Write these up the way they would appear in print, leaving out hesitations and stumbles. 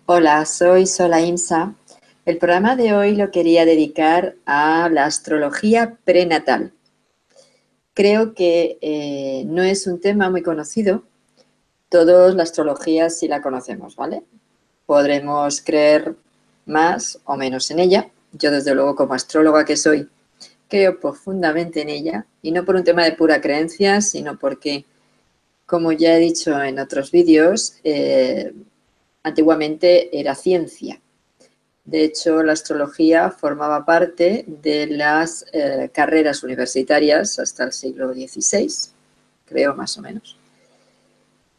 Hola, soy Sola Imsa. El programa de hoy lo quería dedicar a la astrología prenatal. Creo que no es un tema muy conocido. Todos la astrología sí la conocemos, ¿vale? Podremos creer más o menos en ella. Yo, desde luego, como astróloga que soy, creo profundamente en ella, y no por un tema de pura creencia, sino porque, como ya he dicho en otros vídeos, antiguamente era ciencia. De hecho, la astrología formaba parte de las carreras universitarias hasta el siglo XVI, creo, más o menos.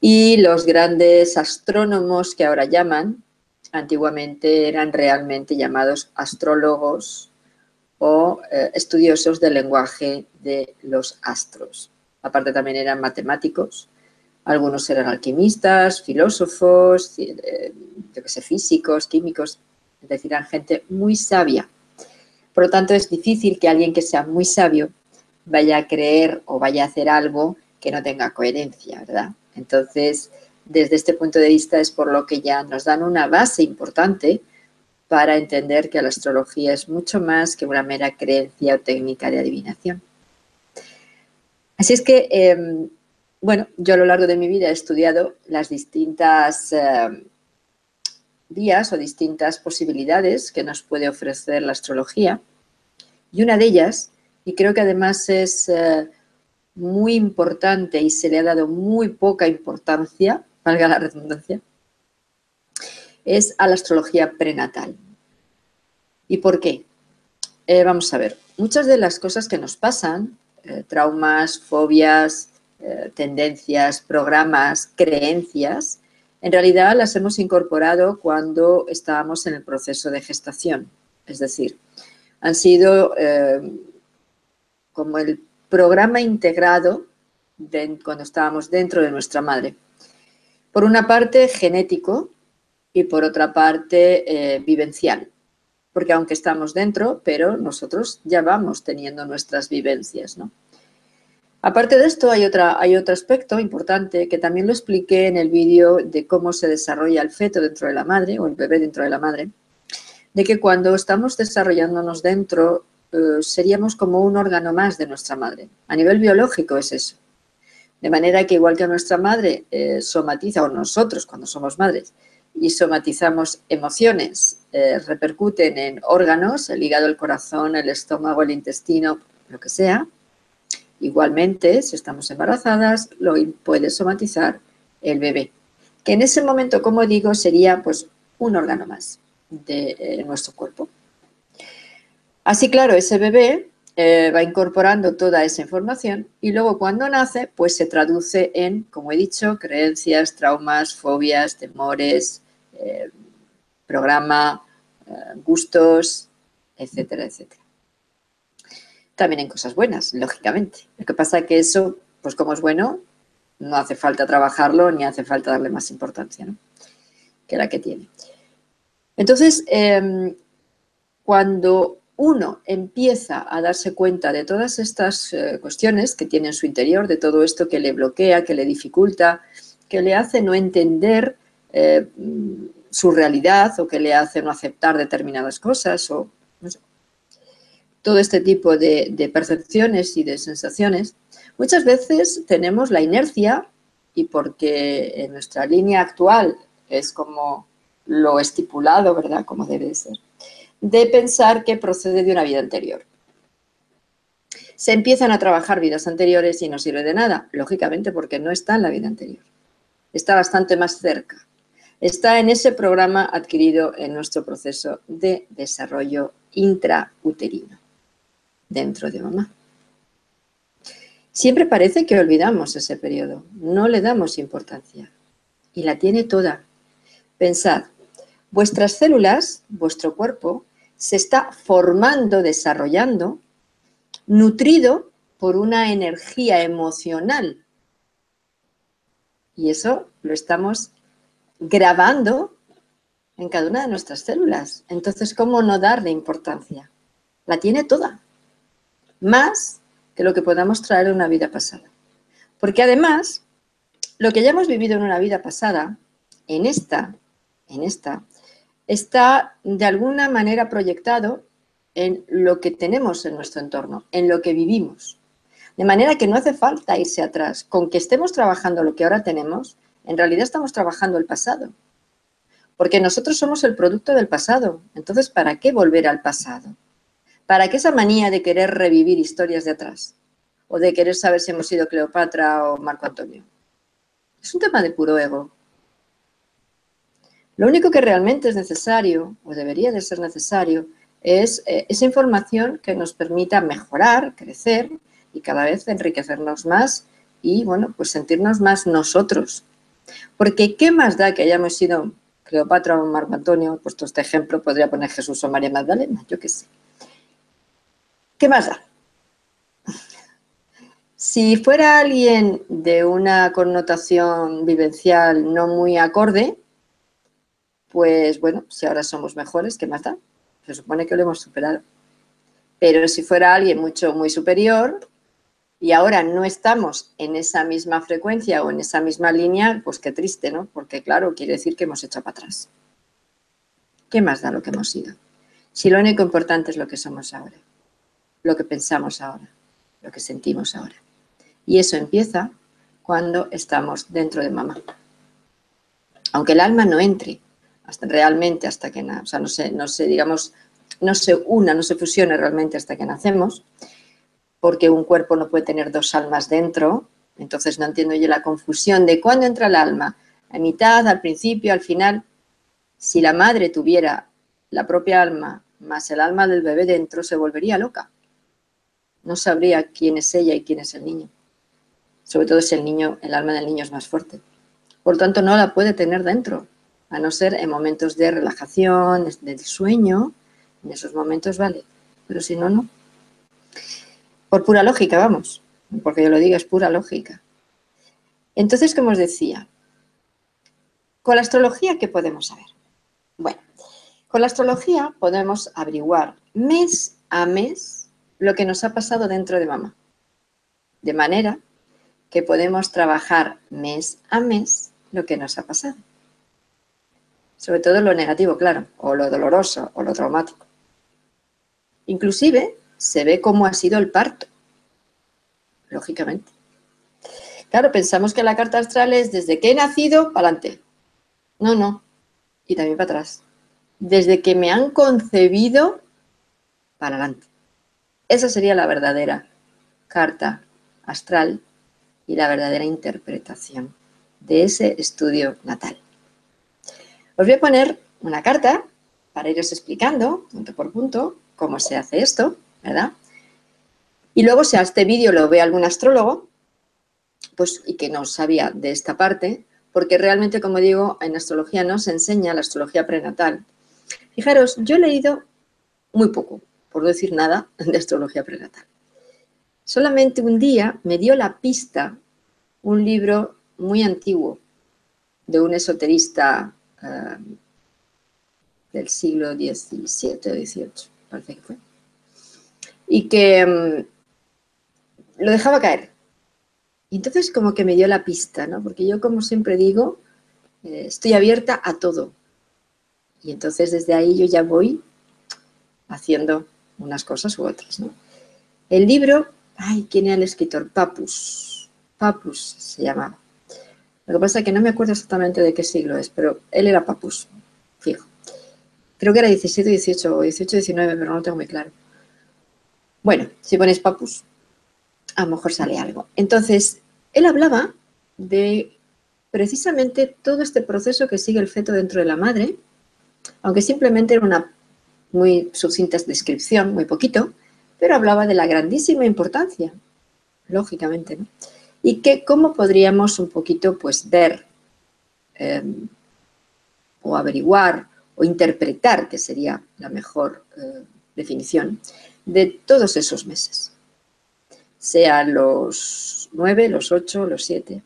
Y los grandes astrónomos que ahora llaman, antiguamente eran realmente llamados astrólogos o estudiosos del lenguaje de los astros. Aparte también eran matemáticos, algunos eran alquimistas, filósofos, físicos, químicos, es decir, eran gente muy sabia. Por lo tanto, es difícil que alguien que sea muy sabio vaya a creer o vaya a hacer algo que no tenga coherencia, ¿verdad? Entonces, desde este punto de vista es por lo que ya nos dan una base importante para entender que la astrología es mucho más que una mera creencia o técnica de adivinación. Así es que, bueno, yo a lo largo de mi vida he estudiado las distintas vías o distintas posibilidades que nos puede ofrecer la astrología, y una de ellas, y creo que además es muy importante y se le ha dado muy poca importancia, valga la redundancia, es a la astrología prenatal. ¿Y por qué? Vamos a ver, muchas de las cosas que nos pasan, traumas, fobias, tendencias, programas, creencias, en realidad las hemos incorporado cuando estábamos en el proceso de gestación. Es decir, han sido como el programa integrado cuando estábamos dentro de nuestra madre. Por una parte, genético, y por otra parte, vivencial. Porque aunque estamos dentro, pero nosotros ya vamos teniendo nuestras vivencias, ¿no? Aparte de esto, hay otro aspecto importante que también lo expliqué en el vídeo de cómo se desarrolla el feto dentro de la madre, o el bebé dentro de la madre, de que cuando estamos desarrollándonos dentro, seríamos como un órgano más de nuestra madre. A nivel biológico es eso. De manera que igual que nuestra madre somatiza, o nosotros cuando somos madres, y somatizamos emociones, repercuten en órganos, el hígado, el corazón, el estómago, el intestino, lo que sea. Igualmente, si estamos embarazadas, lo puede somatizar el bebé, que en ese momento, como digo, sería pues un órgano más de nuestro cuerpo. Así, claro, ese bebé va incorporando toda esa información y luego cuando nace, pues se traduce en, como he dicho, creencias, traumas, fobias, temores, programa, gustos, etcétera, etcétera. También en cosas buenas, lógicamente. Lo que pasa es que eso, pues como es bueno, no hace falta trabajarlo ni hace falta darle más importancia, ¿no?, que la que tiene. Entonces, cuando uno empieza a darse cuenta de todas estas cuestiones que tiene en su interior, de todo esto que le bloquea, que le dificulta, que le hace no entender su realidad o que le hace no aceptar determinadas cosas o no sé, todo este tipo de percepciones y de sensaciones, muchas veces tenemos la inercia, y porque en nuestra línea actual es como lo estipulado, ¿verdad?, como debe ser, de pensar que procede de una vida anterior. Se empiezan a trabajar vidas anteriores y no sirve de nada, lógicamente porque no está en la vida anterior. Está bastante más cerca. Está en ese programa adquirido en nuestro proceso de desarrollo intrauterino, dentro de mamá. Siempre parece que olvidamos ese periodo, no le damos importancia. Y la tiene toda. Pensad, vuestras células, vuestro cuerpo, se está formando, desarrollando, nutrido por una energía emocional. Y eso lo estamos grabando en cada una de nuestras células. Entonces, ¿cómo no darle importancia? La tiene toda. Más que lo que podamos traer de una vida pasada. Porque además, lo que hayamos vivido en una vida pasada, en esta, está de alguna manera proyectado en lo que tenemos en nuestro entorno, en lo que vivimos. De manera que no hace falta irse atrás. Con que estemos trabajando lo que ahora tenemos, en realidad estamos trabajando el pasado. Porque nosotros somos el producto del pasado. Entonces, ¿para qué volver al pasado? ¿Para qué esa manía de querer revivir historias de atrás? O de querer saber si hemos sido Cleopatra o Marco Antonio. Es un tema de puro ego. Lo único que realmente es necesario, o debería de ser necesario, es esa información que nos permita mejorar, crecer y cada vez enriquecernos más y, bueno, pues sentirnos más nosotros. Porque ¿qué más da que hayamos sido Cleopatra o Marco Antonio? He puesto este ejemplo, podría poner Jesús o María Magdalena, yo qué sé. ¿Qué más da? Si fuera alguien de una connotación vivencial no muy acorde, pues bueno, si ahora somos mejores, ¿qué más da? Se supone que lo hemos superado. Pero si fuera alguien muy superior y ahora no estamos en esa misma frecuencia o en esa misma línea, pues qué triste, ¿no? Porque claro, quiere decir que hemos echado para atrás. ¿Qué más da lo que hemos sido? Si lo único importante es lo que somos ahora, lo que pensamos ahora, lo que sentimos ahora. Y eso empieza cuando estamos dentro de mamá. Aunque el alma no entre realmente hasta que o sea, no se fusione realmente hasta que nacemos, porque un cuerpo no puede tener dos almas dentro. Entonces no entiendo yo la confusión de cuándo entra el alma, a mitad, al principio, al final. Si la madre tuviera la propia alma más el alma del bebé dentro, se volvería loca. No sabría quién es ella y quién es el niño. Sobre todo si el alma del niño es más fuerte. Por tanto, no la puede tener dentro, a no ser en momentos de relajación, del sueño. En esos momentos vale, pero si no, no. Por pura lógica, vamos, porque yo lo digo, es pura lógica. Entonces, como os decía, con la astrología, ¿qué podemos saber? Bueno, con la astrología podemos averiguar mes a mes lo que nos ha pasado dentro de mamá. De manera que podemos trabajar mes a mes lo que nos ha pasado. Sobre todo lo negativo, claro, o lo doloroso, o lo traumático. Inclusive se ve cómo ha sido el parto, lógicamente. Claro, pensamos que la carta astral es desde que he nacido, para adelante. No, no, y también para atrás. Desde que me han concebido, para adelante. Esa sería la verdadera carta astral y la verdadera interpretación de ese estudio natal. Os voy a poner una carta para iros explicando, punto por punto, cómo se hace esto, ¿verdad? Y luego, si a este vídeo lo ve algún astrólogo, pues, y que no sabía de esta parte, porque realmente, como digo, en astrología no se enseña la astrología prenatal. Fijaros, yo he leído muy poco, por no decir nada, de astrología prenatal. Solamente un día me dio la pista un libro muy antiguo de un esoterista del siglo XVII o XVIII, parece que fue, y que lo dejaba caer. Y entonces como que me dio la pista, ¿no? Porque yo, como siempre digo, estoy abierta a todo. Y entonces desde ahí yo ya voy haciendo unas cosas u otras, ¿no? El libro, ay, ¿quién era el escritor? Papus se llamaba. Lo que pasa es que no me acuerdo exactamente de qué siglo es, pero él era Papus, fijo. Creo que era 17, 18 o 18, 19, pero no lo tengo muy claro. Bueno, si ponéis Papus, a lo mejor sale algo. Entonces, él hablaba de precisamente todo este proceso que sigue el feto dentro de la madre, aunque simplemente era una muy sucinta descripción, muy poquito, pero hablaba de la grandísima importancia, lógicamente, ¿no? Y que cómo podríamos un poquito, pues, ver o averiguar o interpretar, que sería la mejor definición, de todos esos meses. Sean los 9, los 8, los 7.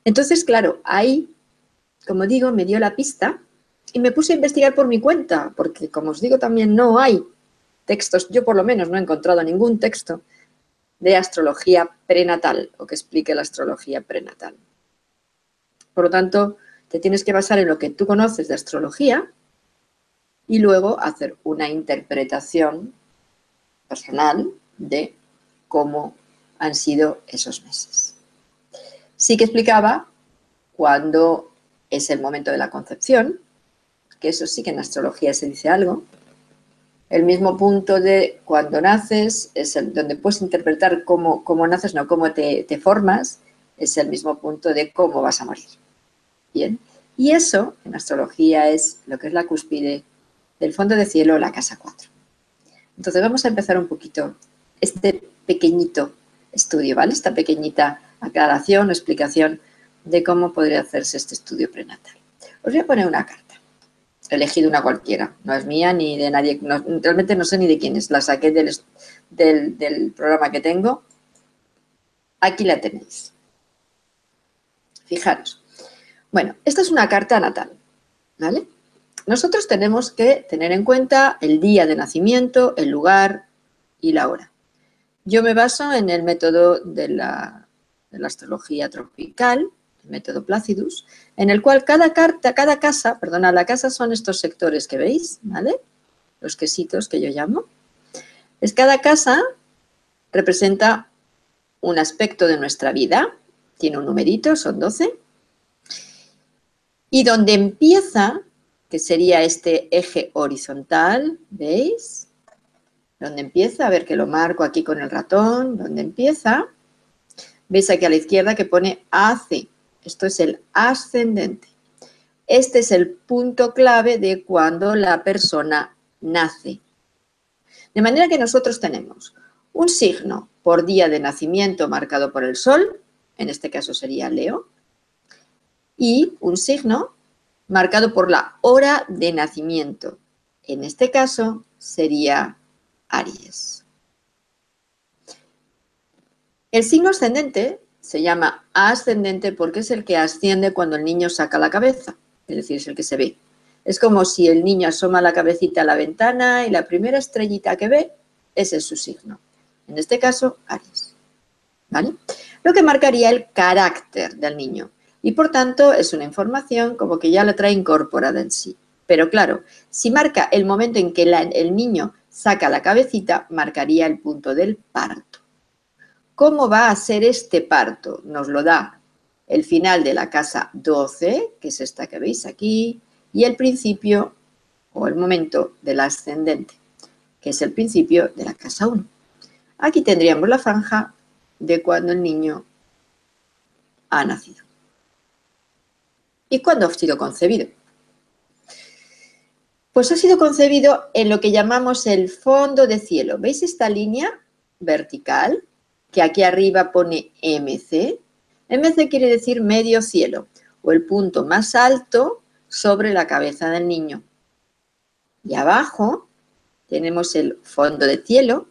Entonces, claro, ahí, como digo, me dio la pista y me puse a investigar por mi cuenta, porque, como os digo, también no hay textos, yo por lo menos no he encontrado ningún texto de astrología prenatal o que explique la astrología prenatal. Por lo tanto, te tienes que basar en lo que tú conoces de astrología y luego hacer una interpretación personal de cómo han sido esos meses. Sí que explicaba cuándo es el momento de la concepción, que eso sí que en astrología se dice algo. El mismo punto de cuando naces, es el donde puedes interpretar cómo naces, no cómo te formas, es el mismo punto de cómo vas a morir. Bien, y eso en astrología es lo que es la cúspide del fondo de cielo, la casa 4. Entonces vamos a empezar un poquito este pequeñito estudio, ¿vale? Esta pequeñita aclaración o explicación de cómo podría hacerse este estudio prenatal. Os voy a poner una carta. He elegido una cualquiera, no es mía ni de nadie, no, realmente no sé ni de quién es, la saqué del programa que tengo. Aquí la tenéis. Fijaros. Bueno, esta es una carta natal, ¿vale? Nosotros tenemos que tener en cuenta el día de nacimiento, el lugar y la hora. Yo me baso en el método de la astrología tropical, el método Placidus, en el cual cada casa, la casa son estos sectores que veis, ¿vale? Los quesitos que yo llamo. Cada casa representa un aspecto de nuestra vida, tiene un numerito, son 12, y donde empieza, que sería este eje horizontal, ¿veis? Donde empieza, a ver que lo marco aquí con el ratón, donde empieza, veis aquí a la izquierda que pone AC, esto es el ascendente. Este es el punto clave de cuando la persona nace. De manera que nosotros tenemos un signo por día de nacimiento marcado por el sol, en este caso sería Leo, y un signo marcado por la hora de nacimiento, en este caso sería Aries. El signo ascendente se llama ascendente porque es el que asciende cuando el niño saca la cabeza, es decir, es el que se ve. Es como si el niño asoma la cabecita a la ventana y la primera estrellita que ve, ese es su signo. En este caso, Aries. ¿Vale? Lo que marcaría el carácter del niño. Y por tanto, es una información como que ya la trae incorporada en sí. Pero claro, si marca el momento en que el niño saca la cabecita, marcaría el punto del parto. ¿Cómo va a ser este parto? Nos lo da el final de la casa 12, que es esta que veis aquí, y el principio o el momento del ascendente, que es el principio de la casa 1. Aquí tendríamos la franja de cuando el niño ha nacido. ¿Y cuándo ha sido concebido? Pues ha sido concebido en lo que llamamos el fondo de cielo. ¿Veis esta línea vertical? Que aquí arriba pone MC. MC quiere decir medio cielo, o el punto más alto sobre la cabeza del niño. Y abajo tenemos el fondo de cielo,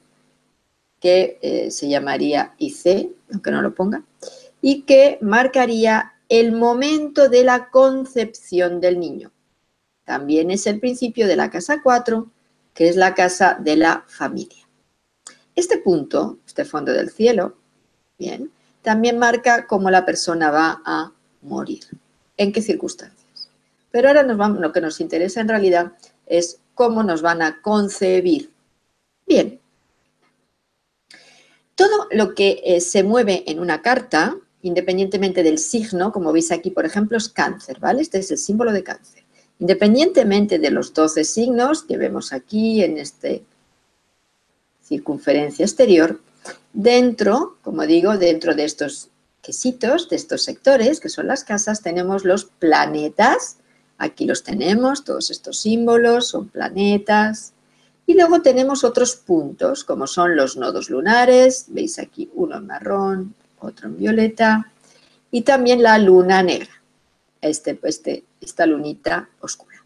que se llamaría IC, aunque no lo ponga, y que marcaría el momento de la concepción del niño. También es el principio de la casa 4, que es la casa de la familia. Este punto, este fondo del cielo, bien, también marca cómo la persona va a morir, en qué circunstancias. Pero ahora lo que nos interesa en realidad es cómo nos van a concebir. Bien, todo lo que se mueve en una carta, independientemente del signo, como veis aquí, por ejemplo, es cáncer, ¿vale? Este es el símbolo de cáncer. Independientemente de los 12 signos que vemos aquí en esta circunferencia exterior, dentro, como digo, dentro de estos quesitos, de estos sectores, que son las casas, tenemos los planetas. Aquí los tenemos, todos estos símbolos son planetas. Y luego tenemos otros puntos, como son los nodos lunares, veis aquí uno en marrón, otro en violeta, y también la luna negra, esta lunita oscura.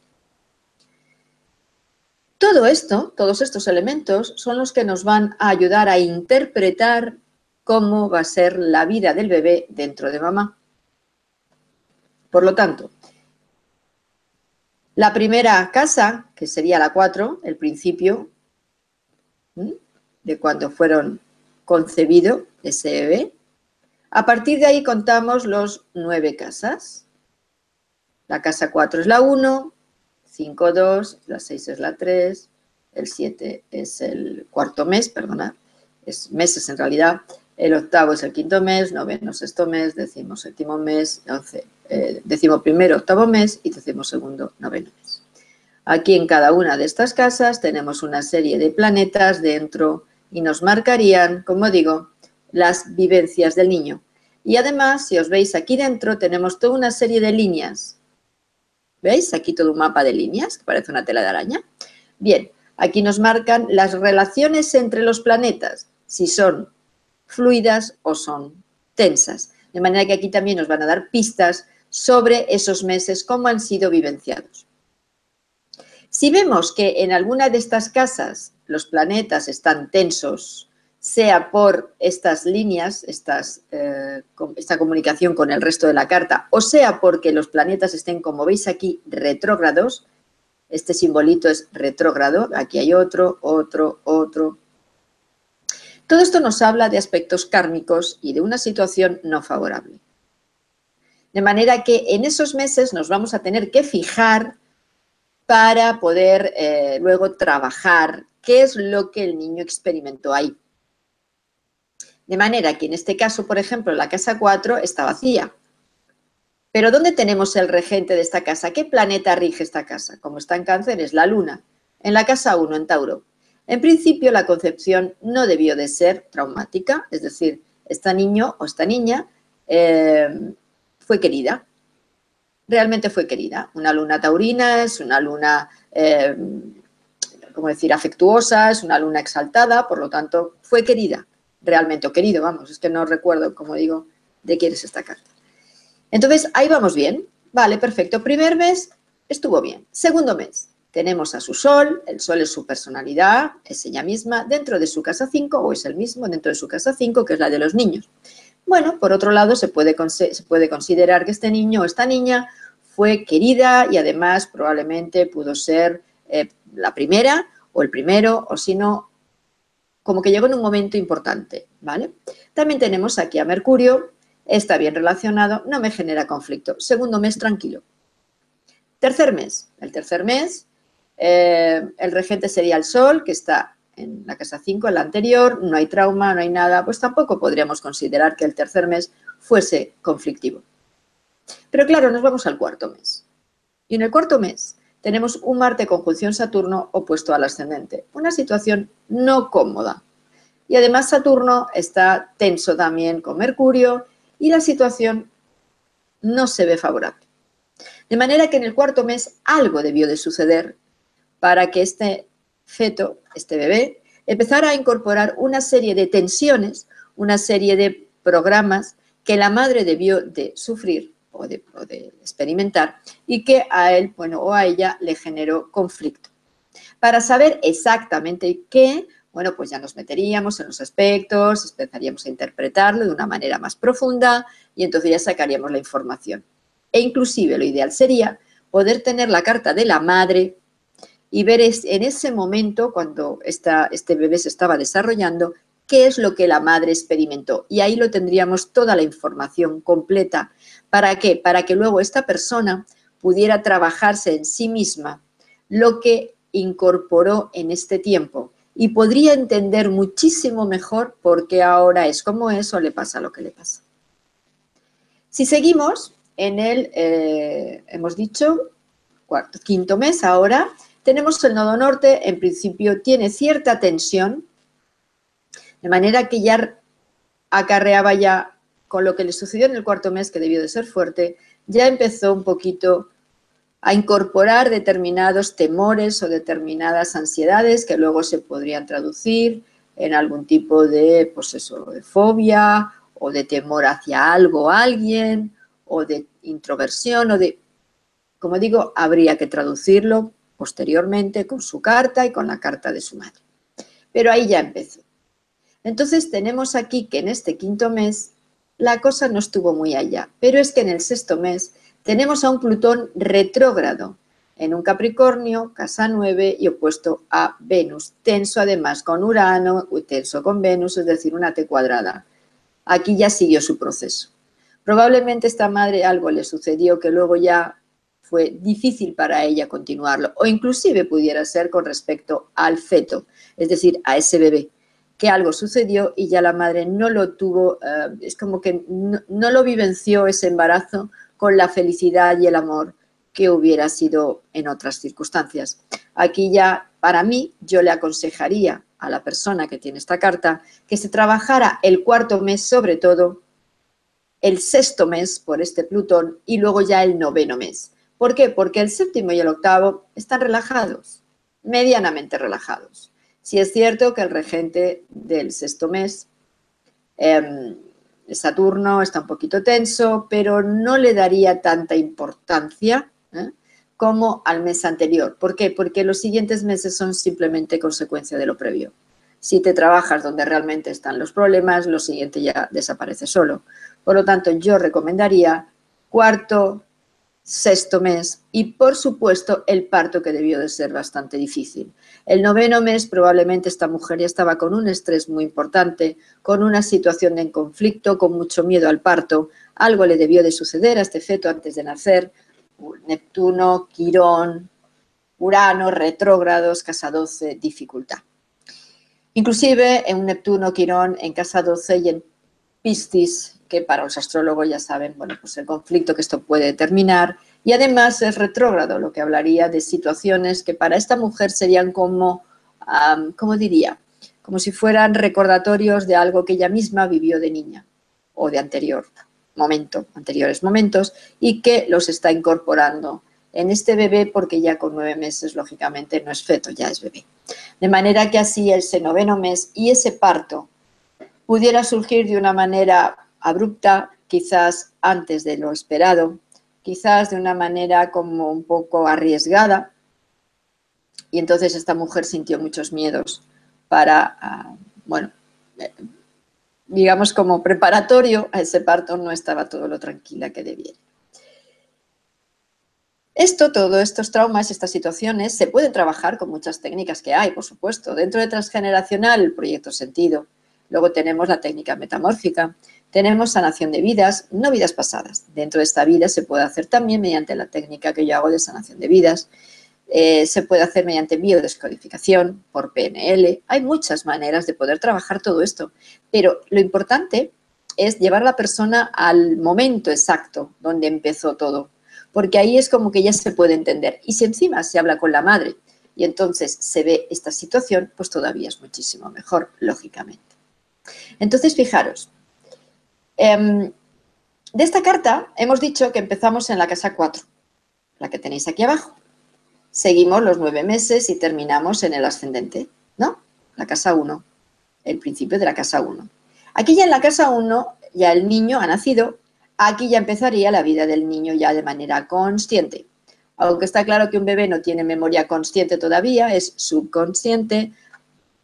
Todo esto, todos estos elementos, son los que nos van a ayudar a interpretar cómo va a ser la vida del bebé dentro de mamá. Por lo tanto, la primera casa, que sería la 4, el principio de cuando fueron concebido ese bebé, a partir de ahí contamos los 9 casas. La casa 4 es la 1, 5, 2, la 6 es la 3, el 7 es el cuarto mes, perdona, es meses en realidad, el octavo es el quinto mes, noveno, sexto mes, décimo, séptimo mes, 11, décimo primero, octavo mes y décimo segundo, noveno mes. Aquí en cada una de estas casas tenemos una serie de planetas dentro y nos marcarían, como digo, las vivencias del niño. Y además, si os veis aquí dentro, tenemos toda una serie de líneas. ¿Veis? Aquí todo un mapa de líneas, que parece una tela de araña. Bien, aquí nos marcan las relaciones entre los planetas, si son fluidas o son tensas. De manera que aquí también nos van a dar pistas sobre esos meses, cómo han sido vivenciados. Si vemos que en alguna de estas casas los planetas están tensos, sea por estas líneas, esta comunicación con el resto de la carta, o sea porque los planetas estén, como veis aquí, retrógrados, este simbolito es retrógrado, aquí hay otro, otro, otro. Todo esto nos habla de aspectos kármicos y de una situación no favorable. De manera que en esos meses nos vamos a tener que fijar para poder luego trabajar qué es lo que el niño experimentó ahí. De manera que en este caso, por ejemplo, la casa 4 está vacía. Pero ¿dónde tenemos el regente de esta casa? ¿Qué planeta rige esta casa? Como está en Cáncer, es la Luna. En la casa 1, en Tauro. En principio, la concepción no debió de ser traumática, es decir, este niño o esta niña fue querida. Realmente fue querida. Una luna taurina es una luna, ¿cómo decir?, afectuosa, es una luna exaltada, por lo tanto, fue querida. Realmente, o querido, vamos, es que no recuerdo, como digo, de quién es esta carta. Entonces, ahí vamos bien. Vale, perfecto. Primer mes estuvo bien. Segundo mes, tenemos a su sol, el sol es su personalidad, es ella misma, dentro de su casa 5, o es el mismo dentro de su casa 5, que es la de los niños. Bueno, por otro lado, se puede considerar que este niño o esta niña fue querida y además probablemente pudo ser la primera o el primero, o si no, como que llegó en un momento importante, ¿vale? También tenemos aquí a Mercurio, está bien relacionado, no me genera conflicto. Segundo mes, tranquilo. Tercer mes, el tercer mes, el regente sería el Sol, que está en la casa 5, en la anterior, no hay trauma, no hay nada, pues tampoco podríamos considerar que el tercer mes fuese conflictivo. Pero claro, nos vamos al cuarto mes. Y en el cuarto mes tenemos un Marte conjunción Saturno opuesto al ascendente. Una situación no cómoda. Y además Saturno está tenso también con Mercurio y la situación no se ve favorable. De manera que en el cuarto mes algo debió de suceder para que este feto, este bebé, empezara a incorporar una serie de tensiones, una serie de programas que la madre debió de sufrir o de experimentar y que a él, bueno, o a ella le generó conflicto. Para saber exactamente qué, bueno, pues ya nos meteríamos en los aspectos, empezaríamos a interpretarlo de una manera más profunda y entonces ya sacaríamos la información. E inclusive lo ideal sería poder tener la carta de la madre y ver en ese momento, cuando este bebé se estaba desarrollando, qué es lo que la madre experimentó. Y ahí lo tendríamos toda la información completa. ¿Para qué? Para que luego esta persona pudiera trabajarse en sí misma lo que incorporó en este tiempo y podría entender muchísimo mejor por qué ahora es como es o le pasa lo que le pasa. Si seguimos en el, hemos dicho, quinto mes ahora, tenemos el nodo norte, en principio tiene cierta tensión, de manera que ya acarreaba ya, con lo que le sucedió en el cuarto mes, que debió de ser fuerte, ya empezó un poquito a incorporar determinados temores o determinadas ansiedades que luego se podrían traducir en algún tipo de, pues eso, de fobia o de temor hacia algo o alguien o de introversión o de, como digo, habría que traducirlo posteriormente con su carta y con la carta de su madre. Pero ahí ya empezó. Entonces tenemos aquí que en este quinto mes la cosa no estuvo muy allá, pero es que en el sexto mes tenemos a un Plutón retrógrado en un Capricornio, casa 9 y opuesto a Venus, tenso además con Urano, tenso con Venus, es decir, una T cuadrada. Aquí ya siguió su proceso. Probablemente esta madre algo le sucedió que luego ya fue difícil para ella continuarlo, o inclusive pudiera ser con respecto al feto, es decir, a ese bebé, que algo sucedió y ya la madre no lo tuvo, es como que no lo vivenció ese embarazo con la felicidad y el amor que hubiera sido en otras circunstancias. Aquí ya, para mí, yo le aconsejaría a la persona que tiene esta carta que se trabajara el cuarto mes sobre todo, el sexto mes por este Plutón y luego ya el noveno mes. ¿Por qué? Porque el séptimo y el octavo están relajados, medianamente relajados. Sí es cierto que el regente del sexto mes, Saturno, está un poquito tenso, pero no le daría tanta importancia como al mes anterior. ¿Por qué? Porque los siguientes meses son simplemente consecuencia de lo previo. Si te trabajas donde realmente están los problemas, lo siguiente ya desaparece solo. Por lo tanto, yo recomendaría cuarto, sexto mes y, por supuesto, el parto, que debió de ser bastante difícil. El noveno mes probablemente esta mujer ya estaba con un estrés muy importante, con una situación de conflicto, con mucho miedo al parto. Algo le debió de suceder a este feto antes de nacer. Neptuno, Quirón, Urano, retrógrados, casa 12, dificultad. Inclusive en un Neptuno, Quirón, en casa 12 y en Piscis, que para los astrólogos ya saben, bueno, pues el conflicto que esto puede determinar, y además es retrógrado, lo que hablaría de situaciones que para esta mujer serían como, ¿cómo diría? Como si fueran recordatorios de algo que ella misma vivió de niña o de anteriores momentos, y que los está incorporando en este bebé porque ya con 9 meses, lógicamente, no es feto, ya es bebé. De manera que así ese noveno mes y ese parto pudiera surgir de una manera abrupta, quizás antes de lo esperado, quizás de una manera como un poco arriesgada, y entonces esta mujer sintió muchos miedos para, bueno, digamos como preparatorio a ese parto, no estaba todo lo tranquila que debiera. Todos estos traumas, estas situaciones, se pueden trabajar con muchas técnicas que hay, por supuesto. Dentro de Transgeneracional, el proyecto Sentido. Luego tenemos la técnica metamórfica. Tenemos sanación de vidas, no vidas pasadas. Dentro de esta vida se puede hacer también mediante la técnica que yo hago de sanación de vidas. Se puede hacer mediante biodescodificación, por PNL. Hay muchas maneras de poder trabajar todo esto. Pero lo importante es llevar a la persona al momento exacto donde empezó todo, porque ahí es como que ya se puede entender. Y si encima se habla con la madre y entonces se ve esta situación, pues todavía es muchísimo mejor, lógicamente. Entonces, fijaros, de esta carta hemos dicho que empezamos en la casa 4, la que tenéis aquí abajo. Seguimos los 9 meses y terminamos en el ascendente, ¿no? La casa 1, el principio de la casa 1. Aquí ya en la casa 1, ya el niño ha nacido. Aquí ya empezaría la vida del niño ya de manera consciente. Aunque está claro que un bebé no tiene memoria consciente todavía, es subconsciente.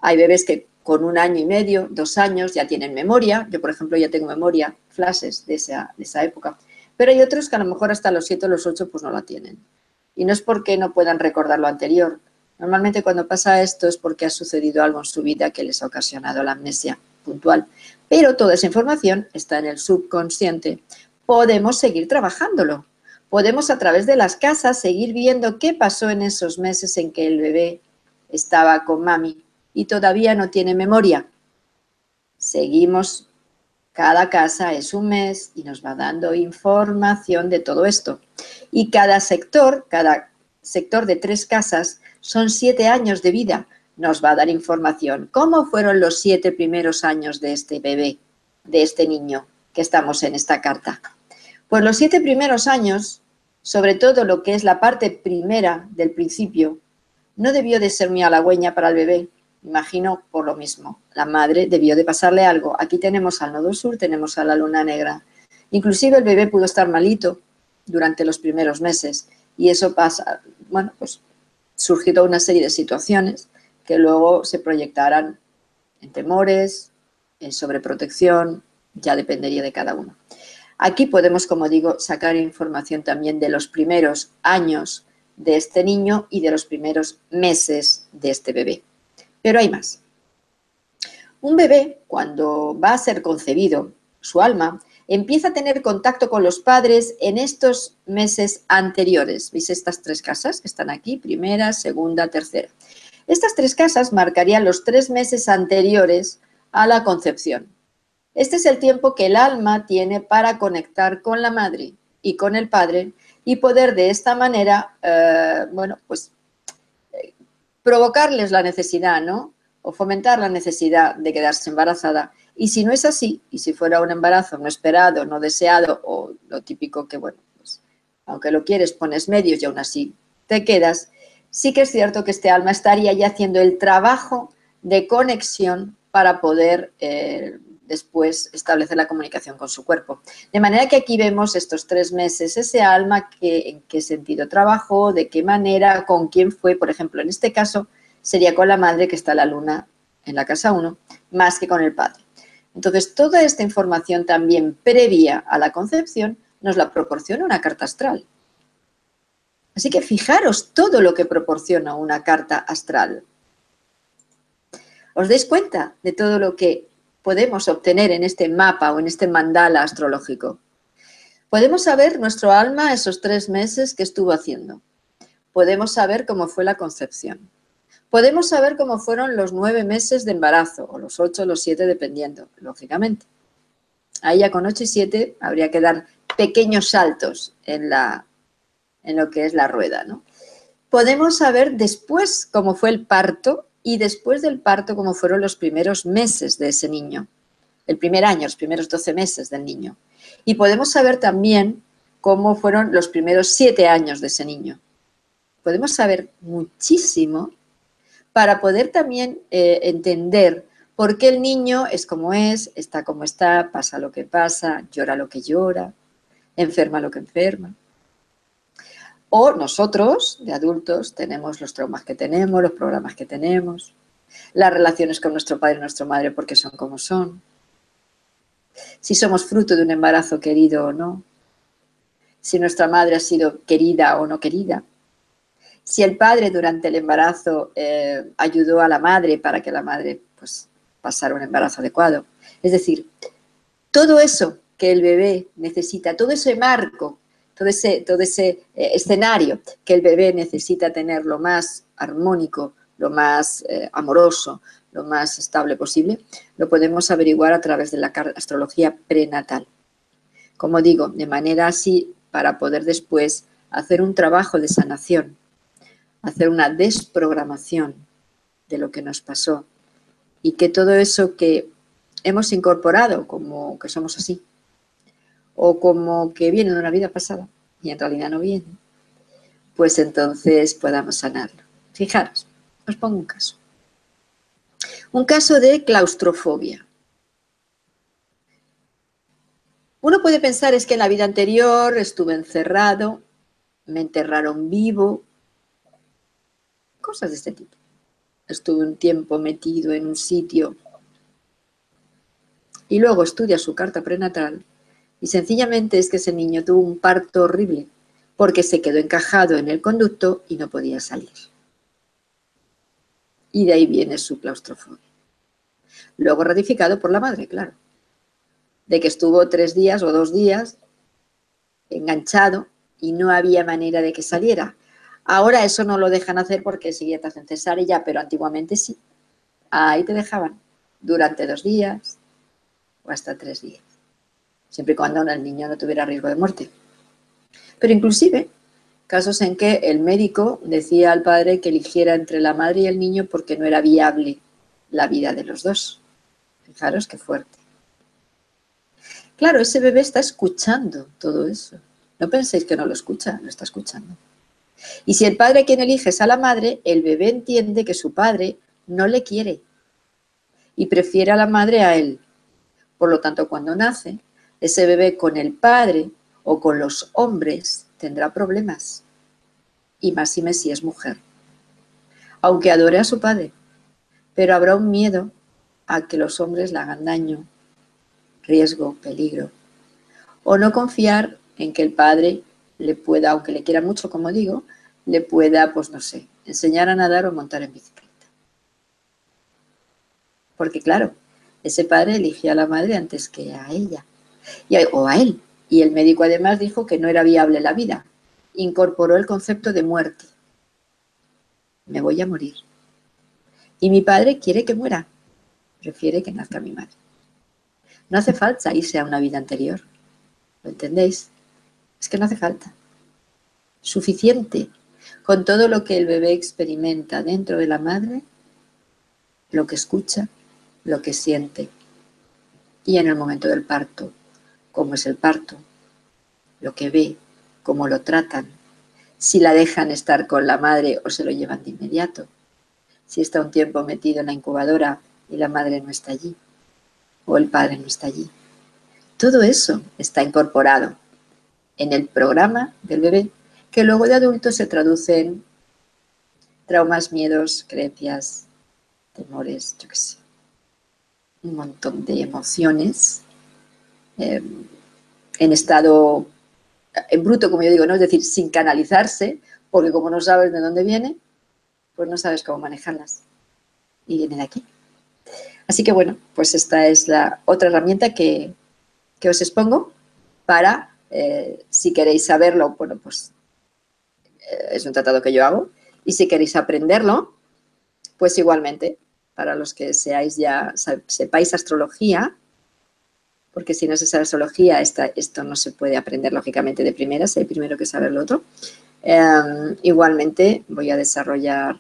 Hay bebés que con 1 año y medio, 2 años ya tienen memoria. Yo, por ejemplo, ya tengo memoria, flashes de esa época. Pero hay otros que a lo mejor hasta los 7 o los 8 pues no la tienen. Y no es porque no puedan recordar lo anterior. Normalmente cuando pasa esto es porque ha sucedido algo en su vida que les ha ocasionado la amnesia puntual. Pero toda esa información está en el subconsciente. Podemos seguir trabajándolo. Podemos a través de las casas seguir viendo qué pasó en esos meses en que el bebé estaba con mami y todavía no tiene memoria. Seguimos, cada casa es un mes y nos va dando información de todo esto. Y cada sector de 3 casas son 7 años de vida. Nos va a dar información. ¿Cómo fueron los 7 primeros años de este bebé, de este niño que estamos en esta carta? Pues los 7 primeros años, sobre todo lo que es la parte primera del principio, no debió de ser muy halagüeña para el bebé. Imagino por lo mismo. La madre debió de pasarle algo. Aquí tenemos al nodo sur, tenemos a la luna negra. Inclusive el bebé pudo estar malito durante los primeros meses. Y eso pasa, bueno, pues surgió una serie de situaciones que luego se proyectarán en temores, en sobreprotección, ya dependería de cada uno. Aquí podemos, como digo, sacar información también de los primeros años de este niño y de los primeros meses de este bebé. Pero hay más. Un bebé, cuando va a ser concebido, su alma empieza a tener contacto con los padres en estos meses anteriores. ¿Veis estas 3 casas que están aquí? Primera, segunda, tercera. Estas 3 casas marcarían los 3 meses anteriores a la concepción. Este es el tiempo que el alma tiene para conectar con la madre y con el padre y poder de esta manera, provocarles la necesidad, ¿no? O fomentar la necesidad de quedarse embarazada. Y si no es así, y si fuera un embarazo no esperado, no deseado, o lo típico que, bueno, pues, aunque lo quieres, pones medios y aún así te quedas, sí que es cierto que este alma estaría ya haciendo el trabajo de conexión para poder después establecer la comunicación con su cuerpo. De manera que aquí vemos estos 3 meses, ese alma en qué sentido trabajó, de qué manera, con quién fue. Por ejemplo, en este caso sería con la madre, que está la luna en la casa 1, más que con el padre. Entonces, toda esta información también previa a la concepción nos la proporciona una carta astral. Así que fijaros todo lo que proporciona una carta astral. ¿Os dais cuenta de todo lo que podemos obtener en este mapa o en este mandala astrológico? Podemos saber nuestro alma esos 3 meses que estuvo haciendo. Podemos saber cómo fue la concepción. Podemos saber cómo fueron los 9 meses de embarazo, o los 8 o los 7, dependiendo, lógicamente. Ahí ya con 8 y 7 habría que dar pequeños saltos en lo que es la rueda, ¿no? Podemos saber después cómo fue el parto y después del parto cómo fueron los primeros meses de ese niño. El primer año, los primeros 12 meses del niño. Y podemos saber también cómo fueron los primeros 7 años de ese niño. Podemos saber muchísimo para poder también entender por qué el niño es como es, está como está, pasa lo que pasa, llora lo que llora, enferma lo que enferma. O nosotros, de adultos, tenemos los traumas que tenemos, los programas que tenemos, las relaciones con nuestro padre y nuestra madre porque son como son, si somos fruto de un embarazo querido o no, si nuestra madre ha sido querida o no querida, si el padre durante el embarazo ayudó a la madre para que la madre pues, pasara un embarazo adecuado. Es decir, todo eso que el bebé necesita, todo ese marco, todo ese escenario que el bebé necesita tener lo más armónico, lo más amoroso, lo más estable posible, lo podemos averiguar a través de la astrología prenatal. Como digo, de manera así para poder después hacer un trabajo de sanación, hacer una desprogramación de lo que nos pasó y que todo eso que hemos incorporado como que somos así o como que viene de una vida pasada y en realidad no viene, pues entonces podamos sanarlo. Fijaros, os pongo un caso. Un caso de claustrofobia. Uno puede pensar es que en la vida anterior estuve encerrado, me enterraron vivo, cosas de este tipo. Estuve un tiempo metido en un sitio y luego estudia su carta prenatal y sencillamente es que ese niño tuvo un parto horrible porque se quedó encajado en el conducto y no podía salir. Y de ahí viene su claustrofobia. Luego ratificado por la madre, claro, de que estuvo 3 días o 2 días enganchado y no había manera de que saliera. Ahora eso no lo dejan hacer porque si te hacen cesárea, pero antiguamente sí. Ahí te dejaban durante 2 días o hasta 3 días, siempre y cuando el niño no tuviera riesgo de muerte. Pero inclusive casos en que el médico decía al padre que eligiera entre la madre y el niño porque no era viable la vida de los dos. Fijaros qué fuerte. Claro, ese bebé está escuchando todo eso. No penséis que no lo escucha, lo está escuchando. Y si el padre quien elige es a la madre, el bebé entiende que su padre no le quiere y prefiere a la madre a él. Por lo tanto, cuando nace, ese bebé con el padre o con los hombres tendrá problemas. Y máxime si es mujer. Aunque adore a su padre, pero habrá un miedo a que los hombres le hagan daño, riesgo, peligro. O no confiar en que el padre le pueda, aunque le quiera mucho, como digo, le pueda, pues no sé, enseñar a nadar o montar en bicicleta. Porque claro, ese padre eligió a la madre antes que a ella. o a él. Y el médico además dijo que no era viable la vida. Incorporó el concepto de muerte. Me voy a morir. Y mi padre quiere que muera. Prefiere que nazca mi madre. No hace falta irse a una vida anterior. ¿Lo entendéis? Es que no hace falta. Suficiente con todo lo que el bebé experimenta dentro de la madre, lo que escucha, lo que siente. Y en el momento del parto, cómo es el parto, lo que ve, cómo lo tratan, si la dejan estar con la madre o se lo llevan de inmediato, si está un tiempo metido en la incubadora y la madre no está allí, o el padre no está allí. Todo eso está incorporado en el programa del bebé, que luego de adulto se traduce en traumas, miedos, creencias, temores, yo qué sé, un montón de emociones en estado, en bruto, como yo digo, ¿no? Es decir, sin canalizarse, porque como no sabes de dónde viene, pues no sabes cómo manejarlas. Y viene de aquí. Así que bueno, pues esta es la otra herramienta que os expongo para, si queréis saberlo, bueno, pues es un tratado que yo hago, y si queréis aprenderlo, pues igualmente, para los que sepáis astrología, porque si no se sabe astrología, esto no se puede aprender lógicamente de primeras, hay primero que saber lo otro. Igualmente voy a desarrollar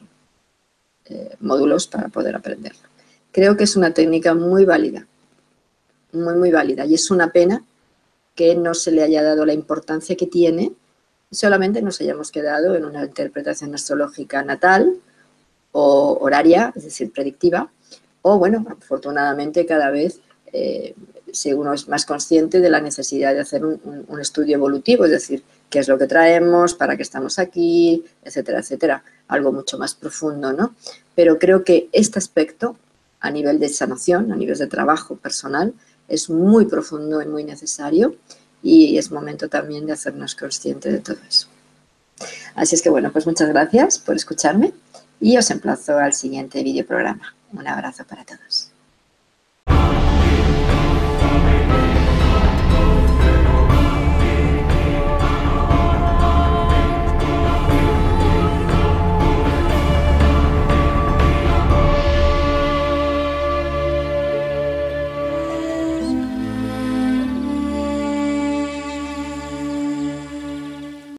módulos para poder aprenderlo. Creo que es una técnica muy válida, muy válida, y es una pena que no se le haya dado la importancia que tiene y solamente nos hayamos quedado en una interpretación astrológica natal o horaria, es decir, predictiva, o bueno, afortunadamente cada vez si uno es más consciente de la necesidad de hacer un estudio evolutivo, es decir, qué es lo que traemos, para qué estamos aquí, etcétera, etcétera, algo mucho más profundo, ¿no? Pero creo que este aspecto, a nivel de sanación, a nivel de trabajo personal, es muy profundo y muy necesario, y es momento también de hacernos conscientes de todo eso. Así es que bueno, pues muchas gracias por escucharme y os emplazo al siguiente videoprograma. Un abrazo para todos.